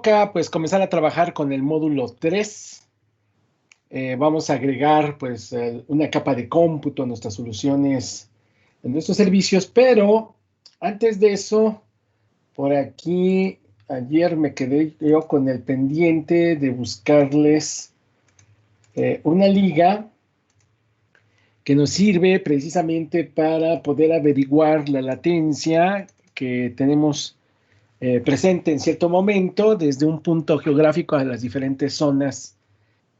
toca pues comenzar a trabajar con el módulo 3. Vamos a agregar pues una capa de cómputo a nuestras soluciones, en nuestros servicios, pero antes de eso, por aquí, ayer me quedé yo con el pendiente de buscarles una liga que nos sirve precisamente para poder averiguar la latencia que tenemos presente en cierto momento desde un punto geográfico a las diferentes zonas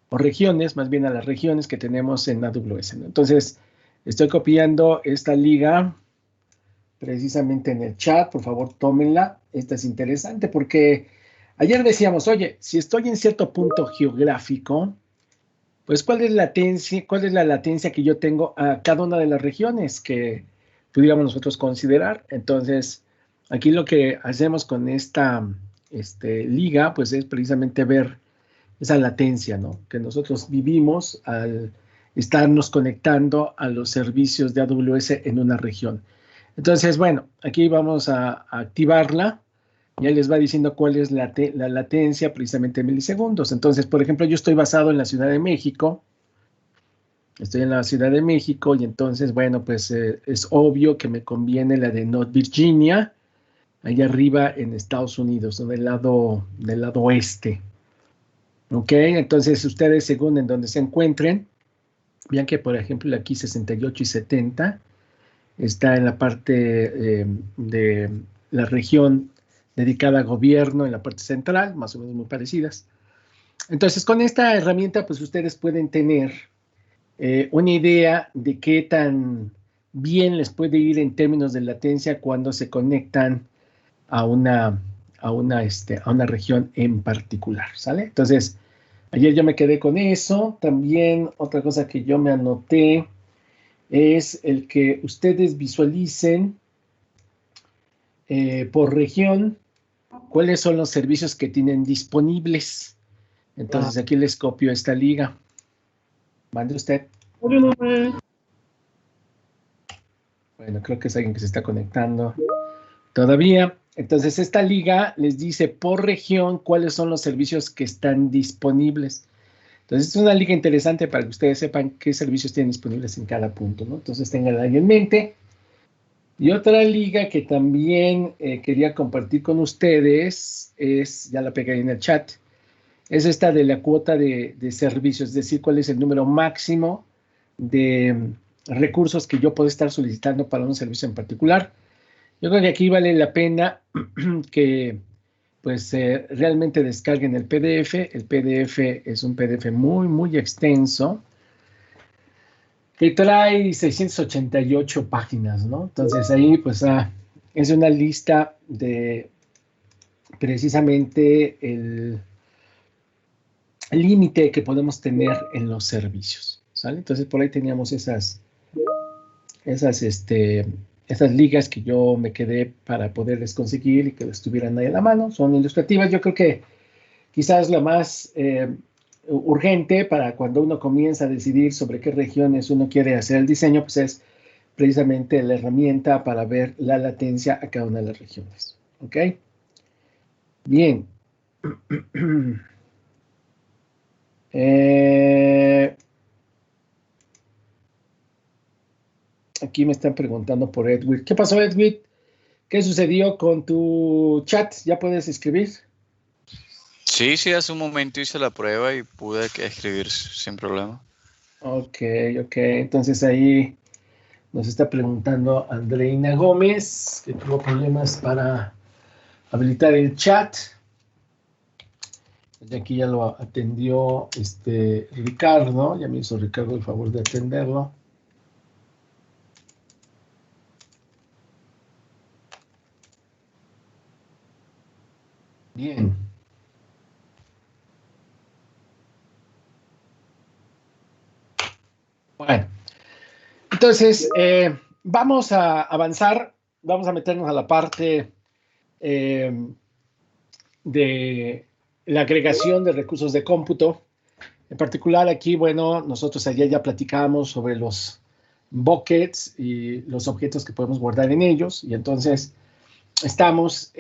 o regiones, más bien a las regiones que tenemos en AWS, ¿no? Entonces, estoy copiando esta liga precisamente en el chat, por favor tómenla. Esta es interesante porque ayer decíamos, oye, si estoy en cierto punto geográfico, pues ¿cuál es la latencia que yo tengo a cada una de las regiones que pudiéramos nosotros considerar? Entonces, aquí lo que hacemos con esta liga, pues es precisamente ver esa latencia, ¿no? Que nosotros vivimos al estarnos conectando a los servicios de AWS en una región. Entonces, bueno, aquí vamos a activarla. Ya les va diciendo cuál es la latencia precisamente en milisegundos. Entonces, por ejemplo, yo estoy basado en la Ciudad de México. Estoy en la Ciudad de México y entonces, bueno, pues es obvio que me conviene la de North Virginia, allá arriba en Estados Unidos, ¿no? Del lado oeste. ¿Ok? Entonces, ustedes, según en donde se encuentren, vean que, por ejemplo, aquí 68 y 70 está en la parte de la región dedicada a gobierno, en la parte central, más o menos muy parecidas. Entonces, con esta herramienta, pues ustedes pueden tener una idea de qué tan bien les puede ir en términos de latencia cuando se conectan a una región en particular, ¿sale? Entonces, ayer yo me quedé con eso. También otra cosa que yo me anoté es el que ustedes visualicen por región cuáles son los servicios que tienen disponibles. Entonces aquí les copio esta liga. Mande usted. Bueno, creo que es alguien que se está conectando todavía. Entonces esta liga les dice por región cuáles son los servicios que están disponibles. Entonces es una liga interesante para que ustedes sepan qué servicios tienen disponibles en cada punto, ¿no? Entonces tenganla ahí en mente. Y otra liga que también quería compartir con ustedes es, ya la pegué ahí en el chat, es esta de la cuota de servicios, es decir, cuál es el número máximo de recursos que yo puedo estar solicitando para un servicio en particular. Yo creo que aquí vale la pena que pues realmente descarguen el PDF. El PDF es un PDF muy, muy extenso que trae 688 páginas, ¿no? Entonces ahí pues es una lista de precisamente el límite que podemos tener en los servicios, ¿sale? Entonces por ahí teníamos esas ligas que yo me quedé para poderles conseguir y que estuvieran ahí a la mano. Son ilustrativas. Yo creo que quizás la más urgente para cuando uno comienza a decidir sobre qué regiones uno quiere hacer el diseño, pues es precisamente la herramienta para ver la latencia a cada una de las regiones. ¿Ok? Bien. Aquí me están preguntando por Edwin. ¿Qué pasó, Edwin? ¿Qué sucedió con tu chat? ¿Ya puedes escribir? Sí, hace un momento hice la prueba y pude escribir sin problema. Ok. Entonces ahí nos está preguntando Andreina Gómez, que tuvo problemas para habilitar el chat. Y aquí ya lo atendió Ricardo. Ya me hizo Ricardo el favor de atenderlo. Bien. Bueno, entonces vamos a avanzar, vamos a meternos a la parte de la agregación de recursos de cómputo. En particular aquí, bueno, nosotros ayer ya platicábamos sobre los buckets y los objetos que podemos guardar en ellos, y entonces estamos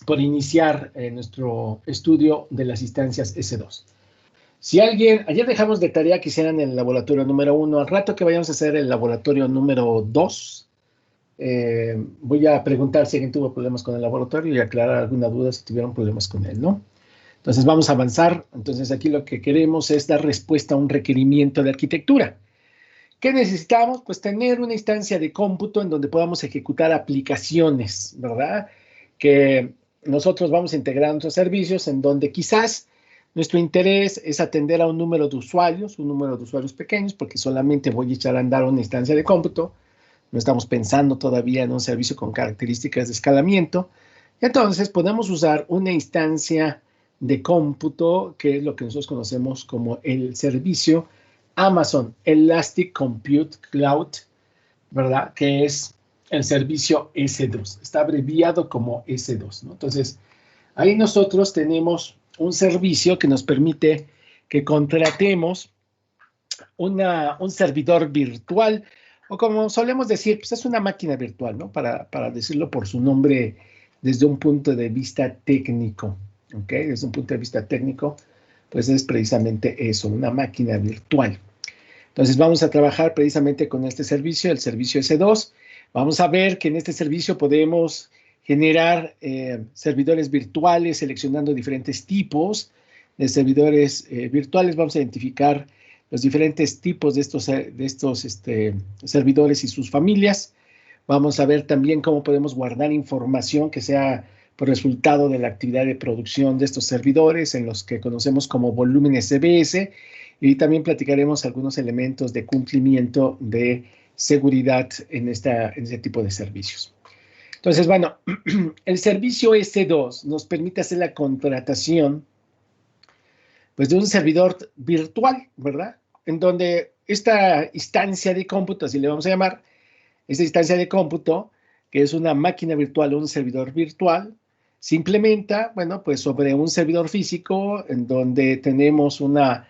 por iniciar nuestro estudio de las instancias S2. Si alguien, ayer dejamos de tarea que hicieran el laboratorio número 1, al rato que vayamos a hacer el laboratorio número 2, voy a preguntar si alguien tuvo problemas con el laboratorio y aclarar alguna duda si tuvieron problemas con él, ¿no? Entonces vamos a avanzar. Entonces aquí lo que queremos es dar respuesta a un requerimiento de arquitectura. ¿Qué necesitamos? Pues tener una instancia de cómputo en donde podamos ejecutar aplicaciones, ¿verdad? Que nosotros vamos a integrar nuestros servicios en donde quizás nuestro interés es atender a un número de usuarios pequeños, porque solamente voy a echar a andar una instancia de cómputo. No estamos pensando todavía en un servicio con características de escalamiento. Entonces podemos usar una instancia de cómputo, que es lo que nosotros conocemos como el servicio Amazon Elastic Compute Cloud, ¿verdad? Que es el servicio S2. Está abreviado como S2, ¿no? Entonces, ahí nosotros tenemos un servicio que nos permite que contratemos un servidor virtual, o como solemos decir, pues es una máquina virtual, ¿no? Para decirlo por su nombre desde un punto de vista técnico, ¿ok? Desde un punto de vista técnico, pues es precisamente eso, una máquina virtual. Entonces vamos a trabajar precisamente con este servicio, el servicio S2. Vamos a ver que en este servicio podemos generar servidores virtuales seleccionando diferentes tipos de servidores virtuales. Vamos a identificar los diferentes tipos de estos servidores y sus familias. Vamos a ver también cómo podemos guardar información que sea por resultado de la actividad de producción de estos servidores, en los que conocemos como volúmenes CBS, y también platicaremos algunos elementos de cumplimiento de seguridad en este tipo de servicios. Entonces, bueno, el servicio S2 nos permite hacer la contratación pues, de un servidor virtual, ¿verdad? En donde esta instancia de cómputo, así le vamos a llamar, esta instancia de cómputo, que es una máquina virtual o un servidor virtual, se implementa, bueno, pues sobre un servidor físico en donde tenemos una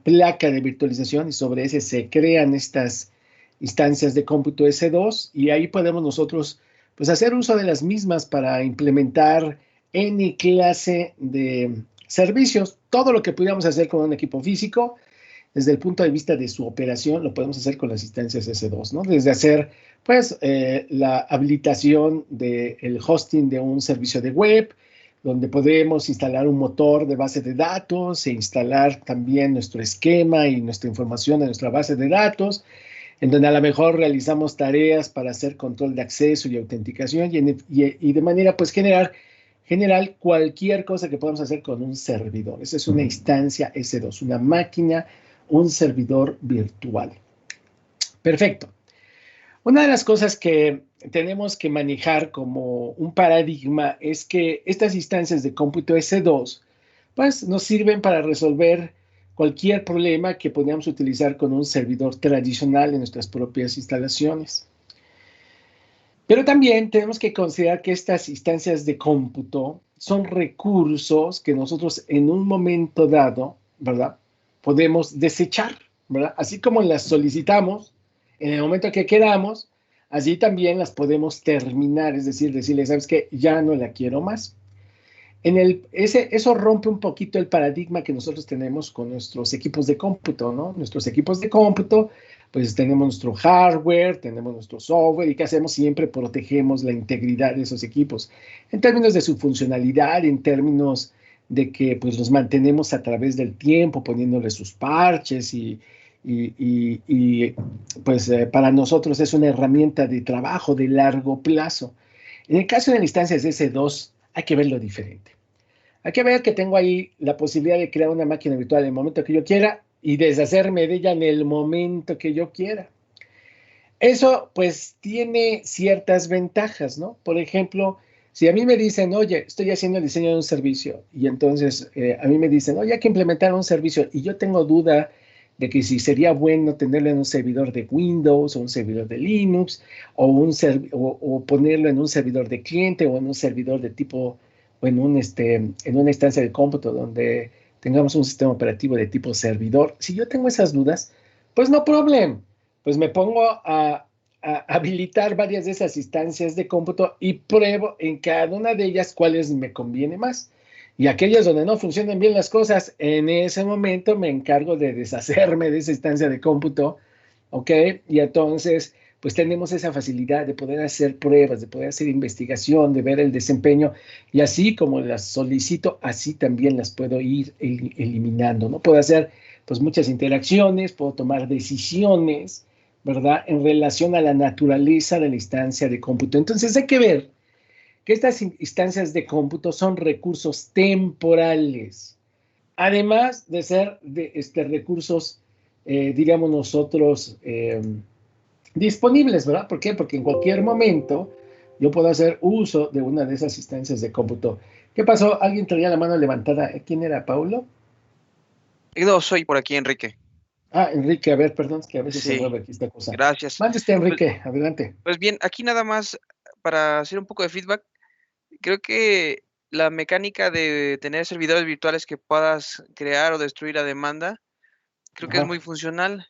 placa de virtualización y sobre ese se crean estas instancias de cómputo S2 y ahí podemos nosotros pues hacer uso de las mismas para implementar N clase de servicios. Todo lo que pudiéramos hacer con un equipo físico, desde el punto de vista de su operación, lo podemos hacer con las instancias S2, ¿no? Desde hacer, pues, la habilitación del hosting de un servicio de web, donde podemos instalar un motor de base de datos e instalar también nuestro esquema y nuestra información en nuestra base de datos, en donde a lo mejor realizamos tareas para hacer control de acceso y autenticación y de manera, pues, general, cualquier cosa que podamos hacer con un servidor. Esa es una instancia S2, una máquina, un servidor virtual. Perfecto. Una de las cosas que tenemos que manejar como un paradigma es que estas instancias de cómputo S2 pues, nos sirven para resolver cualquier problema que podamos utilizar con un servidor tradicional en nuestras propias instalaciones. Pero también tenemos que considerar que estas instancias de cómputo son recursos que nosotros en un momento dado, ¿verdad?, podemos desechar, ¿verdad? Así como las solicitamos en el momento que queramos, así también las podemos terminar, es decir, decirle, ¿sabes qué? Ya no la quiero más. Eso rompe un poquito el paradigma que nosotros tenemos con nuestros equipos de cómputo, ¿no? Nuestros equipos de cómputo, pues tenemos nuestro hardware, tenemos nuestro software, y ¿qué hacemos? Siempre protegemos la integridad de esos equipos, en términos de su funcionalidad, en términos de que pues los mantenemos a través del tiempo, poniéndole sus parches pues para nosotros es una herramienta de trabajo de largo plazo. En el caso de las instancias S2, hay que verlo diferente. Hay que ver que tengo ahí la posibilidad de crear una máquina virtual en el momento que yo quiera y deshacerme de ella en el momento que yo quiera. Eso pues tiene ciertas ventajas, ¿no? Por ejemplo, si a mí me dicen, oye, estoy haciendo el diseño de un servicio y entonces a mí me dicen, oye, hay que implementar un servicio y yo tengo duda de que si sería bueno tenerlo en un servidor de Windows o un servidor de Linux o ponerlo en un servidor de cliente o en un servidor de tipo o en una instancia de cómputo donde tengamos un sistema operativo de tipo servidor. Si yo tengo esas dudas, pues no problem. Pues me pongo a habilitar varias de esas instancias de cómputo y pruebo en cada una de ellas cuáles me conviene más. Y aquellas donde no funcionan bien las cosas, en ese momento me encargo de deshacerme de esa instancia de cómputo, ¿ok? Y entonces, pues tenemos esa facilidad de poder hacer pruebas, de poder hacer investigación, de ver el desempeño, y así como las solicito, así también las puedo ir eliminando, ¿no? Puedo hacer, pues, muchas interacciones, puedo tomar decisiones, ¿verdad? En relación a la naturaleza de la instancia de cómputo. Entonces hay que ver que estas instancias de cómputo son recursos temporales, además de ser recursos, digamos nosotros, disponibles, ¿verdad? ¿Por qué? Porque en cualquier momento yo puedo hacer uso de una de esas instancias de cómputo. ¿Qué pasó? ¿Alguien traía la mano levantada? ¿Quién era, Paulo? No, soy por aquí, Enrique. Ah, Enrique, a ver, perdón, es que a veces se Sí, mueve aquí esta cosa. gracias. Mande usted, Pues, Enrique, adelante. pues bien, aquí nada más para hacer un poco de feedback. Creo que la mecánica de tener servidores virtuales que puedas crear o destruir a demanda, creo que es Ajá, muy funcional.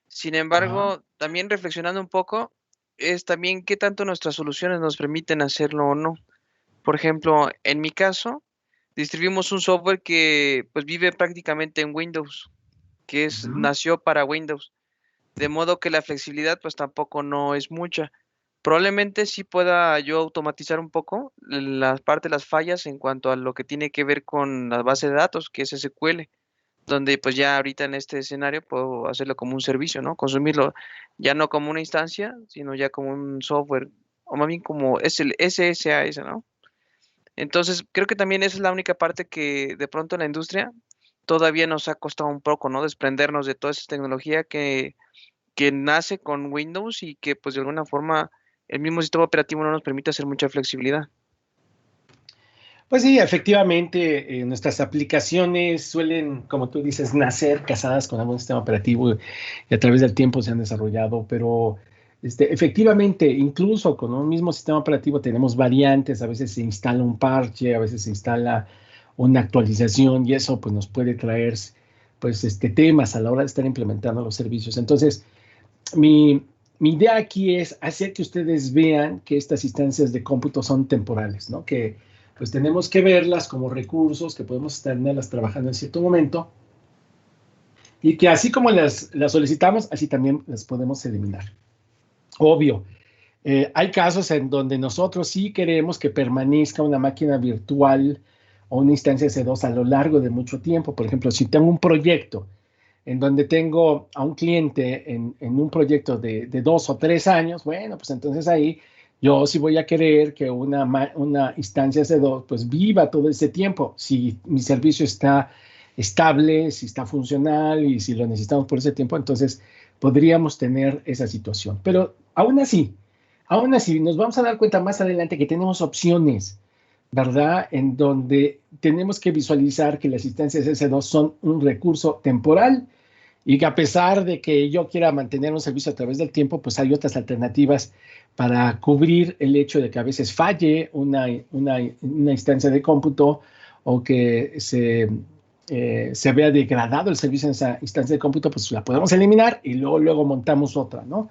Sin ajá, embargo, también reflexionando un poco, es también qué tanto nuestras soluciones nos permiten hacerlo o no. Por ejemplo, en mi caso, distribuimos un software que pues vive prácticamente en Windows, ujú. nació para Windows, de modo que la flexibilidad pues tampoco no es mucha. Probablemente sí pueda yo automatizar un poco las partes, las fallas en cuanto a lo que tiene que ver con la base de datos, que es SQL, donde pues ya ahorita en este escenario puedo hacerlo como un servicio, ¿no? Consumirlo ya no como una instancia, sino ya como un software, o más bien como es el SSAS, ¿no? Entonces, creo que también esa es la única parte que de pronto en la industria todavía nos ha costado un poco, ¿no? Desprendernos de toda esa tecnología que nace con Windows y que pues de alguna forma el mismo sistema operativo no nos permite hacer mucha flexibilidad. Pues sí, efectivamente, nuestras aplicaciones suelen, como tú dices, nacer casadas con algún sistema operativo y a través del tiempo se han desarrollado, pero efectivamente, incluso con un mismo sistema operativo tenemos variantes, a veces se instala un parche, a veces se instala una actualización y eso pues nos puede traer pues temas a la hora de estar implementando los servicios. Entonces, mi idea aquí es hacer que ustedes vean que estas instancias de cómputo son temporales, ¿no? Que pues tenemos que verlas como recursos, que podemos tenerlas trabajando en cierto momento y que así como las solicitamos, así también las podemos eliminar. Obvio, hay casos en donde nosotros sí queremos que permanezca una máquina virtual o una instancia C2 a lo largo de mucho tiempo. Por ejemplo, si tengo un proyecto en donde tengo a un cliente en un proyecto de 2 o 3 años, bueno, pues entonces ahí yo sí voy a querer que una instancia C2 pues viva todo ese tiempo. Si mi servicio está estable, si está funcional y si lo necesitamos por ese tiempo, entonces podríamos tener esa situación. Pero aún así, nos vamos a dar cuenta más adelante que tenemos opciones, ¿verdad? En donde tenemos que visualizar que las instancias S2 son un recurso temporal y que a pesar de que yo quiera mantener un servicio a través del tiempo, pues hay otras alternativas para cubrir el hecho de que a veces falle una instancia de cómputo o que se vea degradado el servicio en esa instancia de cómputo, pues la podemos eliminar y luego montamos otra, ¿no?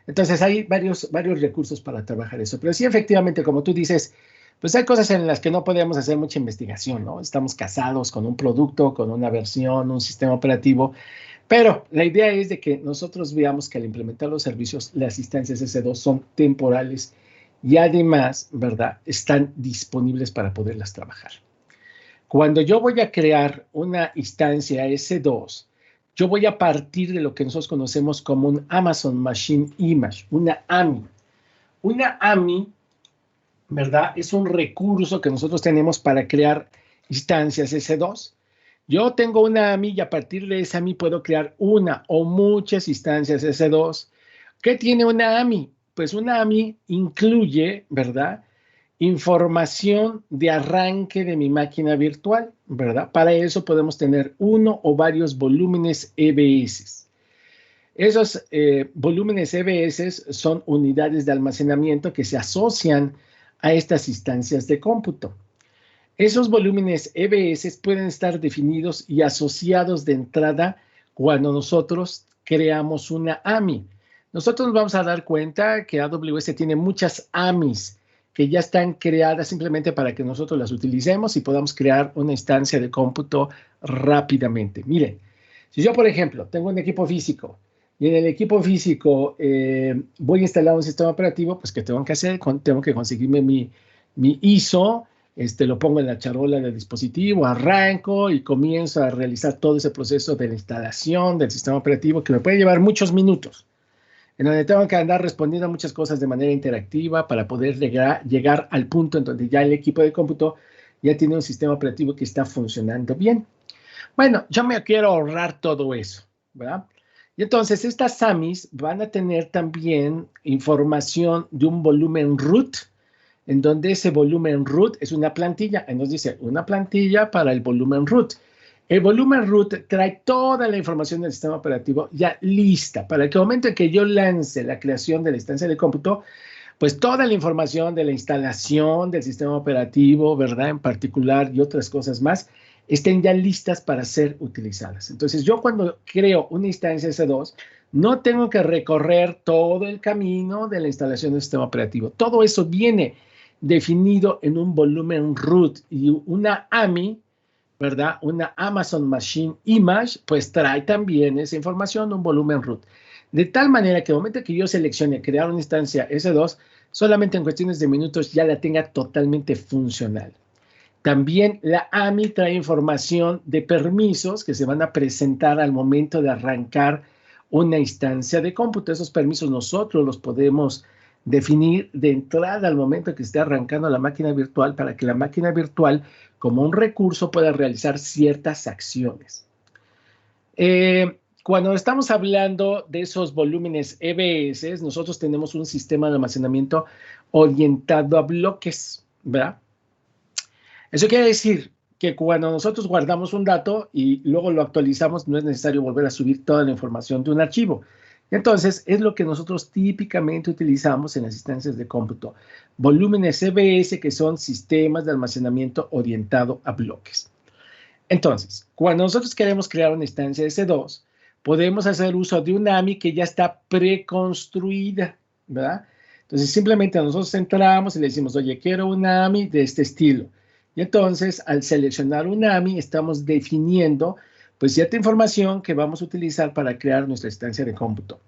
Entonces hay varios recursos para trabajar eso. Pero sí, efectivamente, como tú dices, pues hay cosas en las que no podemos hacer mucha investigación, ¿no? Estamos casados con un producto, con una versión, un sistema operativo, pero la idea es de que nosotros veamos que al implementar los servicios, las instancias S2 son temporales y además, ¿verdad?, están disponibles para poderlas trabajar. Cuando yo voy a crear una instancia S2, yo voy a partir de lo que nosotros conocemos como un Amazon Machine Image, una AMI. Una AMI, ¿verdad? Es un recurso que nosotros tenemos para crear instancias S2. Yo tengo una AMI y a partir de esa AMI puedo crear una o muchas instancias S2. ¿Qué tiene una AMI? Pues una AMI incluye, ¿verdad?, información de arranque de mi máquina virtual, ¿verdad? Para eso podemos tener uno o varios volúmenes EBS. Esos volúmenes EBS son unidades de almacenamiento que se asocian a estas instancias de cómputo. Esos volúmenes EBS pueden estar definidos y asociados de entrada cuando nosotros creamos una AMI. nosotros nos vamos a dar cuenta que AWS tiene muchas AMIs que ya están creadas simplemente para que nosotros las utilicemos y podamos crear una instancia de cómputo rápidamente. Miren, si yo, por ejemplo, tengo un equipo físico y en el equipo físico voy a instalar un sistema operativo, pues ¿qué tengo que hacer? Tengo que conseguirme mi ISO, lo pongo en la charola del dispositivo, arranco y comienzo a realizar todo ese proceso de la instalación del sistema operativo que me puede llevar muchos minutos, en donde tengo que andar respondiendo a muchas cosas de manera interactiva para poder llegar al punto en donde ya el equipo de cómputo ya tiene un sistema operativo que está funcionando bien. Bueno, yo me quiero ahorrar todo eso, ¿verdad? Y entonces estas SAMIs van a tener también información de un volumen root, en donde ese volumen root es una plantilla, y nos dice una plantilla para el volumen root. El volumen root trae toda la información del sistema operativo ya lista para que al momento en que yo lance la creación de la instancia de cómputo, pues toda la información de la instalación del sistema operativo, ¿verdad? En particular y otras cosas más, estén ya listas para ser utilizadas. Entonces, yo cuando creo una instancia S2, no tengo que recorrer todo el camino de la instalación del sistema operativo. Todo eso viene definido en un volumen root y una AMI, ¿verdad? Una Amazon Machine Image, pues trae también esa información, un volumen root. De tal manera que el momento que yo seleccione crear una instancia S2, solamente en cuestiones de minutos ya la tenga totalmente funcional. También la AMI trae información de permisos que se van a presentar al momento de arrancar una instancia de cómputo. Esos permisos nosotros los podemos definir de entrada al momento que esté arrancando la máquina virtual para que la máquina virtual, como un recurso, pueda realizar ciertas acciones. Cuando estamos hablando de esos volúmenes EBS, nosotros tenemos un sistema de almacenamiento orientado a bloques, ¿verdad? Eso quiere decir que cuando nosotros guardamos un dato y luego lo actualizamos, no es necesario volver a subir toda la información de un archivo. Entonces, es lo que nosotros típicamente utilizamos en las instancias de cómputo. Volúmenes EBS, que son sistemas de almacenamiento orientado a bloques. Entonces, cuando nosotros queremos crear una instancia S2, podemos hacer uso de una AMI que ya está preconstruida, ¿verdad? Entonces, simplemente nosotros entramos y le decimos, oye, quiero una AMI de este estilo. Y entonces, al seleccionar una AMI, estamos definiendo pues cierta información que vamos a utilizar para crear nuestra instancia de cómputo.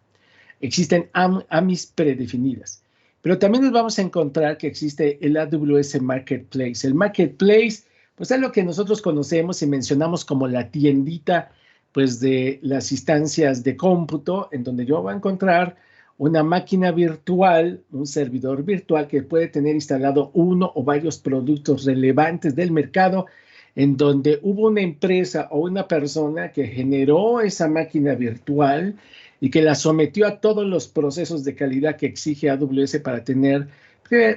Existen AMIs predefinidas, pero también nos vamos a encontrar que existe el AWS Marketplace. El Marketplace, pues es lo que nosotros conocemos y mencionamos como la tiendita, pues de las instancias de cómputo, en donde yo voy a encontrar una máquina virtual, un servidor virtual que puede tener instalado uno o varios productos relevantes del mercado, en donde hubo una empresa o una persona que generó esa máquina virtual y que la sometió a todos los procesos de calidad que exige AWS para tener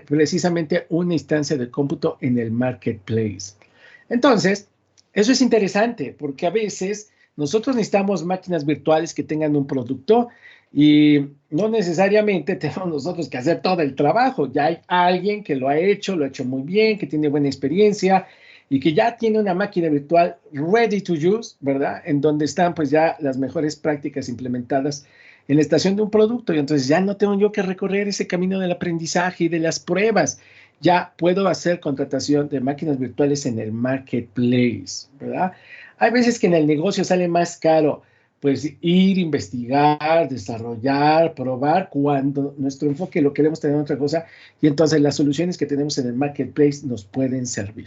precisamente una instancia de cómputo en el marketplace. Entonces, eso es interesante porque a veces nosotros necesitamos máquinas virtuales que tengan un producto y no necesariamente tenemos nosotros que hacer todo el trabajo. Ya hay alguien que lo ha hecho muy bien, que tiene buena experiencia y que ya tiene una máquina virtual ready to use, ¿verdad? En donde están pues ya las mejores prácticas implementadas en la estación de un producto y entonces ya no tengo yo que recorrer ese camino del aprendizaje y de las pruebas. Ya puedo hacer contratación de máquinas virtuales en el marketplace, ¿verdad? Hay veces que en el negocio sale más caro pues ir, investigar, desarrollar, probar, cuando nuestro enfoque lo queremos tener en otra cosa y entonces las soluciones que tenemos en el marketplace nos pueden servir.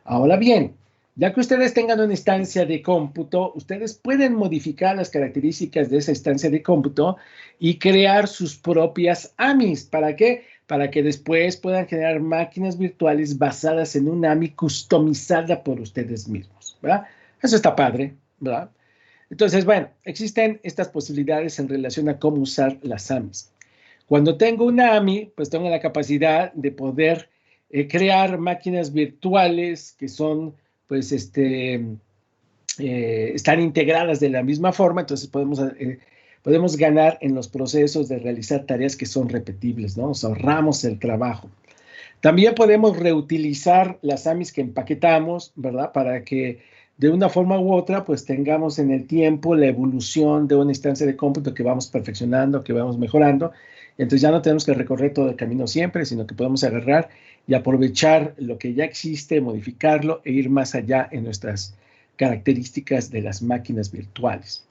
Ahora bien, ya que ustedes tengan una instancia de cómputo, ustedes pueden modificar las características de esa instancia de cómputo y crear sus propias AMIs. ¿Para qué? Para que después puedan generar máquinas virtuales basadas en una AMI customizada por ustedes mismos, ¿verdad? Eso está padre, ¿verdad? Entonces, bueno, existen estas posibilidades en relación a cómo usar las AMIs. Cuando tengo una AMI, pues tengo la capacidad de poder crear máquinas virtuales que son, pues, están integradas de la misma forma, entonces podemos ganar en los procesos de realizar tareas que son repetibles, ¿no? Nos ahorramos el trabajo. También podemos reutilizar las AMIs que empaquetamos, ¿verdad? Para que de una forma u otra, pues tengamos en el tiempo la evolución de una instancia de cómputo que vamos perfeccionando, que vamos mejorando. Entonces ya no tenemos que recorrer todo el camino siempre, sino que podemos agarrar y aprovechar lo que ya existe, modificarlo e ir más allá en nuestras características de las máquinas virtuales.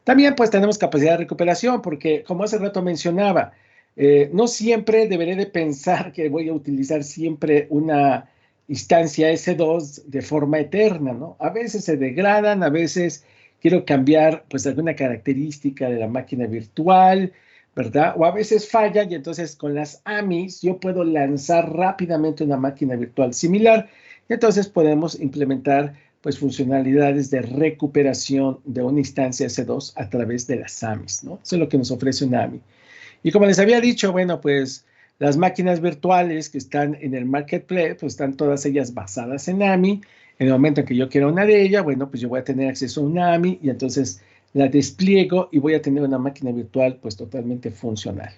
También pues tenemos capacidad de recuperación, porque como hace rato mencionaba, no siempre deberé de pensar que voy a utilizar siempre una instancia S2 de forma eterna, ¿no? A veces se degradan, a veces quiero cambiar pues alguna característica de la máquina virtual, ¿verdad? O a veces falla y entonces con las AMIs yo puedo lanzar rápidamente una máquina virtual similar y entonces podemos implementar pues funcionalidades de recuperación de una instancia S2 a través de las AMIs, ¿no? Eso es lo que nos ofrece una AMI. Y como les había dicho, bueno, pues las máquinas virtuales que están en el marketplace, pues están todas ellas basadas en AMI. En el momento en que yo quiera una de ellas, bueno, pues yo voy a tener acceso a una AMI y entonces la despliego y voy a tener una máquina virtual pues totalmente funcional.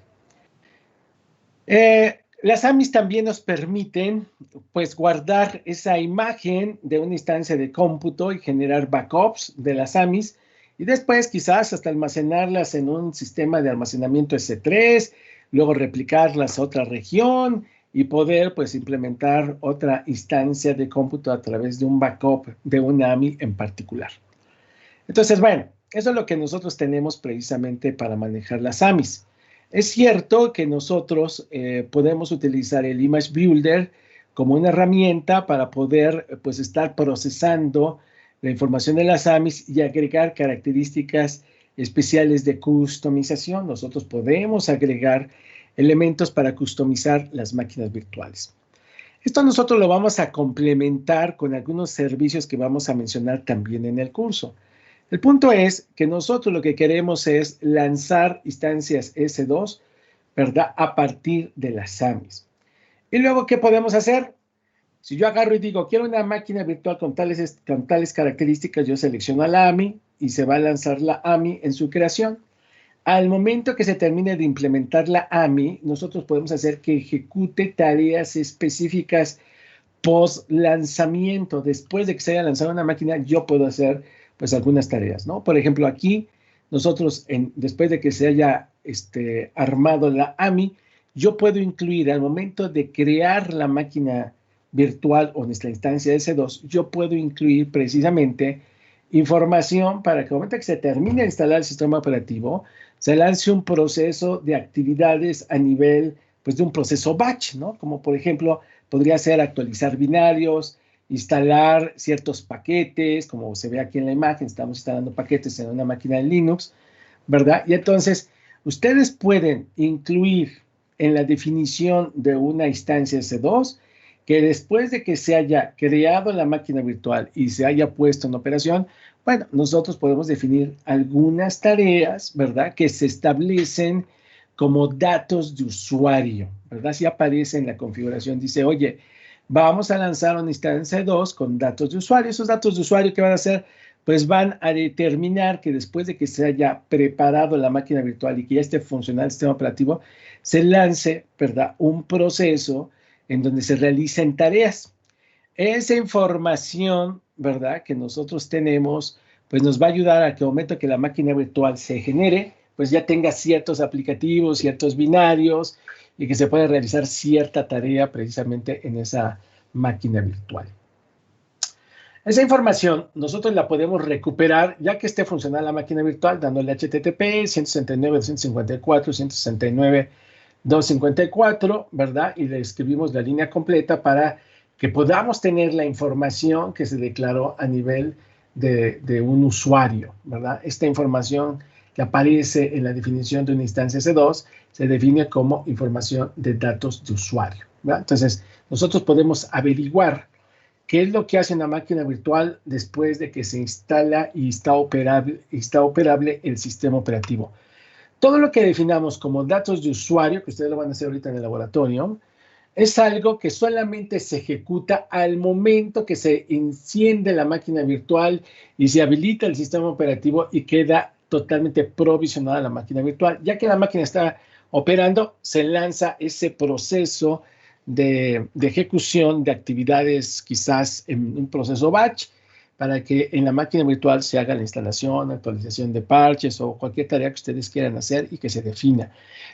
Las AMIs también nos permiten pues guardar esa imagen de una instancia de cómputo y generar backups de las AMIs y después quizás hasta almacenarlas en un sistema de almacenamiento S3, luego replicarlas a otra región y poder pues implementar otra instancia de cómputo a través de un backup de una AMI en particular. Entonces, bueno, eso es lo que nosotros tenemos precisamente para manejar las AMIs. Es cierto que nosotros podemos utilizar el Image Builder como una herramienta para poder pues, estar procesando la información de las AMIs y agregar características especiales de customización. Nosotros podemos agregar elementos para customizar las máquinas virtuales. Esto nosotros lo vamos a complementar con algunos servicios que vamos a mencionar también en el curso. El punto es que nosotros lo que queremos es lanzar instancias S2, ¿verdad? A partir de las AMIs. Y luego, ¿qué podemos hacer? Si yo agarro y digo, quiero una máquina virtual con tales características, yo selecciono a la AMI y se va a lanzar la AMI en su creación. Al momento que se termine de implementar la AMI, nosotros podemos hacer que ejecute tareas específicas post lanzamiento. Después de que se haya lanzado una máquina, yo puedo hacer pues algunas tareas, ¿no? Por ejemplo, aquí nosotros, después de que se haya armado la AMI, yo puedo incluir al momento de crear la máquina virtual o nuestra instancia S2, yo puedo incluir precisamente información para que al momento que se termine de instalar el sistema operativo, se lance un proceso de actividades a nivel pues, de un proceso batch, ¿no? Como por ejemplo, podría ser actualizar binarios, instalar ciertos paquetes, como se ve aquí en la imagen, estamos instalando paquetes en una máquina de Linux, ¿verdad? Y entonces, ustedes pueden incluir en la definición de una instancia S2 que después de que se haya creado la máquina virtual y se haya puesto en operación, bueno, nosotros podemos definir algunas tareas, ¿verdad? Que se establecen como datos de usuario, ¿verdad? Si aparece en la configuración, dice, oye, vamos a lanzar una instancia 2 con datos de usuario. Esos datos de usuario, ¿qué van a hacer? Pues van a determinar que después de que se haya preparado la máquina virtual y que ya esté funcionando el sistema operativo, se lance, ¿verdad? Un proceso en donde se realicen tareas. Esa información, ¿verdad? Que nosotros tenemos, pues nos va a ayudar a que al momento que la máquina virtual se genere, pues ya tenga ciertos aplicativos, ciertos binarios, y que se puede realizar cierta tarea precisamente en esa máquina virtual. Esa información nosotros la podemos recuperar ya que esté funcional la máquina virtual dándole HTTP 169.254.169.254, ¿verdad? Y le escribimos la línea completa para que podamos tener la información que se declaró a nivel de un usuario, ¿verdad? Esta información que aparece en la definición de una instancia S2 se define como información de datos de usuario, ¿verdad? Entonces, nosotros podemos averiguar qué es lo que hace una máquina virtual después de que se instala y está operable el sistema operativo. Todo lo que definamos como datos de usuario, que ustedes lo van a hacer ahorita en el laboratorio, es algo que solamente se ejecuta al momento que se enciende la máquina virtual y se habilita el sistema operativo y queda totalmente provisionada la máquina virtual. Ya que la máquina está operando, se lanza ese proceso de ejecución de actividades quizás en un proceso batch, para que en la máquina virtual se haga la instalación, actualización de parches o cualquier tarea que ustedes quieran hacer y que se defina.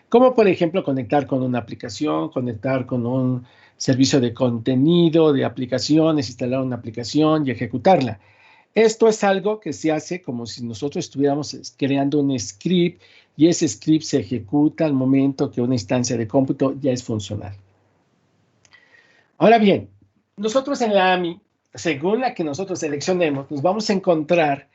Como por ejemplo conectar con una aplicación, conectar con un servicio de contenido, de aplicaciones, instalar una aplicación y ejecutarla. Esto es algo que se hace como si nosotros estuviéramos creando un script y ese script se ejecuta al momento que una instancia de cómputo ya es funcional. Ahora bien, nosotros en la AMI, según la que nosotros seleccionemos, nos vamos a encontrar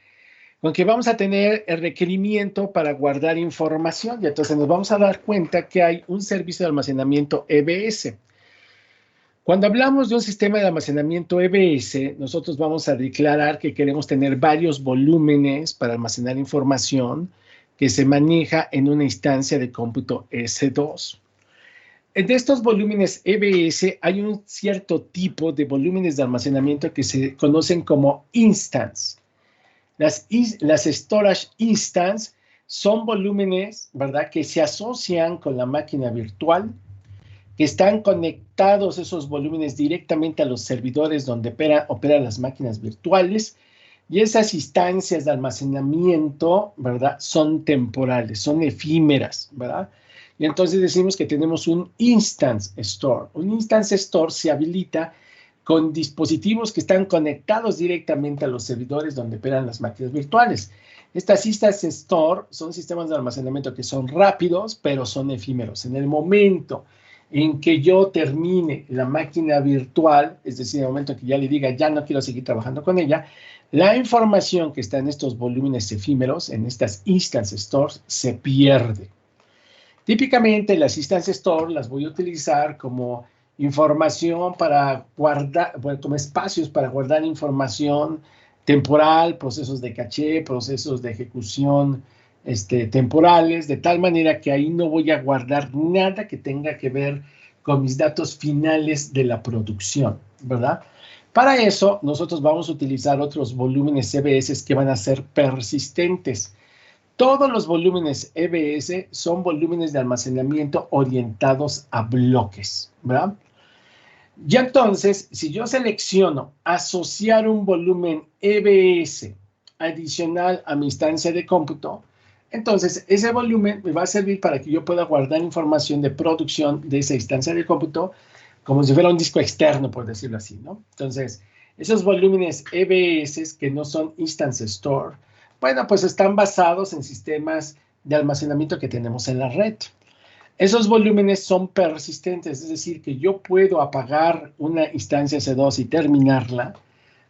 con que vamos a tener el requerimiento para guardar información y entonces nos vamos a dar cuenta que hay un servicio de almacenamiento EBS. Cuando hablamos de un sistema de almacenamiento EBS, nosotros vamos a declarar que queremos tener varios volúmenes para almacenar información que se maneja en una instancia de cómputo S2. De estos volúmenes EBS hay un cierto tipo de volúmenes de almacenamiento que se conocen como instance. Las storage instance son volúmenes, ¿verdad?, que se asocian con la máquina virtual, que están conectados esos volúmenes directamente a los servidores donde operan las máquinas virtuales, y esas instancias de almacenamiento, ¿verdad?, son temporales, son efímeras, ¿verdad? Y entonces decimos que tenemos un instance store. Un instance store se habilita con dispositivos que están conectados directamente a los servidores donde operan las máquinas virtuales. Estas instance store son sistemas de almacenamiento que son rápidos, pero son efímeros. En el momento en que yo termine la máquina virtual, es decir, en el momento en que ya le diga ya no quiero seguir trabajando con ella, la información que está en estos volúmenes efímeros, en estas instance stores, se pierde. Típicamente las instance stores las voy a utilizar como información para guardar, bueno, como espacios para guardar información temporal, procesos de caché, procesos de ejecución temporales, de tal manera que ahí no voy a guardar nada que tenga que ver con mis datos finales de la producción, ¿verdad? Para eso, nosotros vamos a utilizar otros volúmenes EBS que van a ser persistentes. Todos los volúmenes EBS son volúmenes de almacenamiento orientados a bloques, ¿verdad? Y entonces, si yo selecciono asociar un volumen EBS adicional a mi instancia de cómputo, entonces ese volumen me va a servir para que yo pueda guardar información de producción de esa instancia de cómputo como si fuera un disco externo, por decirlo así, ¿no? Entonces, esos volúmenes EBS que no son instance store, bueno, pues están basados en sistemas de almacenamiento que tenemos en la red. Esos volúmenes son persistentes, es decir, que yo puedo apagar una instancia S2 y terminarla,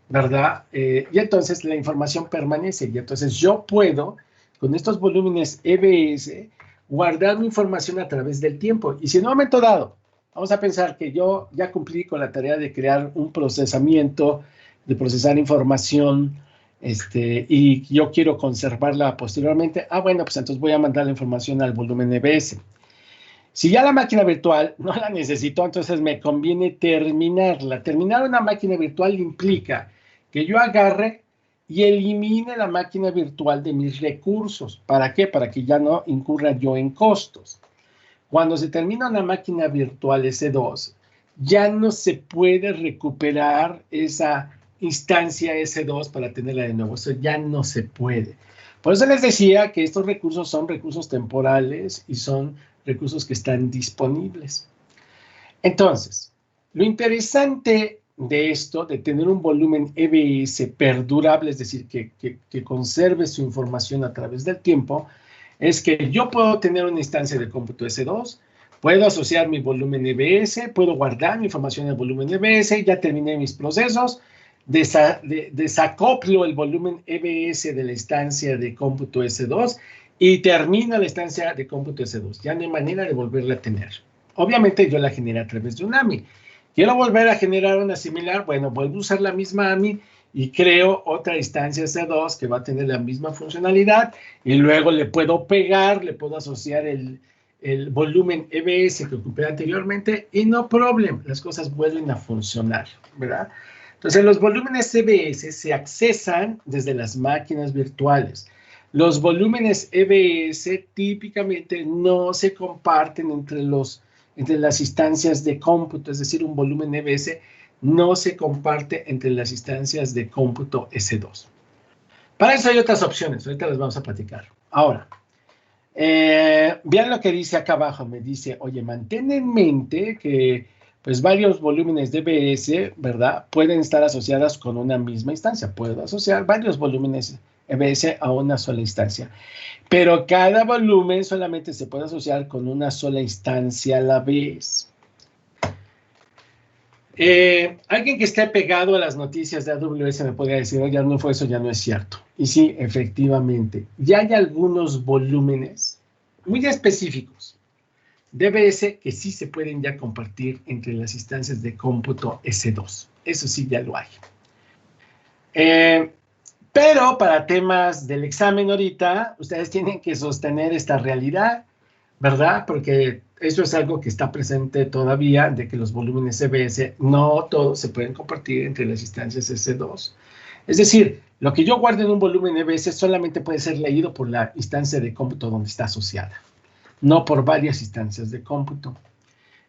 ¿verdad? Y entonces la información permanece. Y entonces yo puedo, con estos volúmenes EBS, guardar mi información a través del tiempo. Y si en un momento dado, vamos a pensar que yo ya cumplí con la tarea de crear un procesamiento, de procesar información, y yo quiero conservarla posteriormente, bueno, pues entonces voy a mandar la información al volumen EBS. Si ya la máquina virtual no la necesito, entonces me conviene terminarla. Terminar una máquina virtual implica que yo agarre y elimine la máquina virtual de mis recursos. ¿Para qué? Para que ya no incurra yo en costos. Cuando se termina una máquina virtual S2, ya no se puede recuperar esa instancia S2 para tenerla de nuevo. Eso ya no se puede. Por eso les decía que estos recursos son recursos temporales y son recursos que están disponibles. Entonces, lo interesante de esto, de tener un volumen EBS perdurable, es decir, que conserve su información a través del tiempo, es que yo puedo tener una instancia de cómputo S2, puedo asociar mi volumen EBS, puedo guardar mi información en el volumen EBS, ya terminé mis procesos, desacoplo el volumen EBS de la instancia de cómputo S2 y termino la instancia de cómputo S2. Ya no hay manera de volverla a tener. Obviamente yo la generé a través de un AMI. Quiero volver a generar una similar, bueno, vuelvo a usar la misma AMI y creo otra instancia S2 que va a tener la misma funcionalidad y luego le puedo pegar, le puedo asociar el volumen EBS que ocupé anteriormente y no problem, las cosas vuelven a funcionar, ¿verdad? Entonces los volúmenes EBS se accesan desde las máquinas virtuales. Los volúmenes EBS típicamente no se comparten entre las instancias de cómputo, es decir, un volumen EBS no se comparte entre las instancias de cómputo S2. Para eso hay otras opciones, ahorita las vamos a platicar. Ahora, vean lo que dice acá abajo, me dice, oye, mantén en mente que pues varios volúmenes de EBS, ¿verdad? Pueden estar asociadas con una misma instancia. Puedo asociar varios volúmenes EBS a una sola instancia. Pero cada volumen solamente se puede asociar con una sola instancia a la vez. Alguien que esté pegado a las noticias de AWS me podría decir, oye, no fue eso, ya no es cierto. Y sí, efectivamente, ya hay algunos volúmenes muy específicos de EBS que sí se pueden ya compartir entre las instancias de cómputo S2. Eso sí, ya lo hay. Pero para temas del examen ahorita, ustedes tienen que sostener esta realidad, ¿verdad? Porque eso es algo que está presente todavía, de que los volúmenes EBS no todos se pueden compartir entre las instancias S2. Es decir, lo que yo guardo en un volumen EBS solamente puede ser leído por la instancia de cómputo donde está asociada, no por varias instancias de cómputo.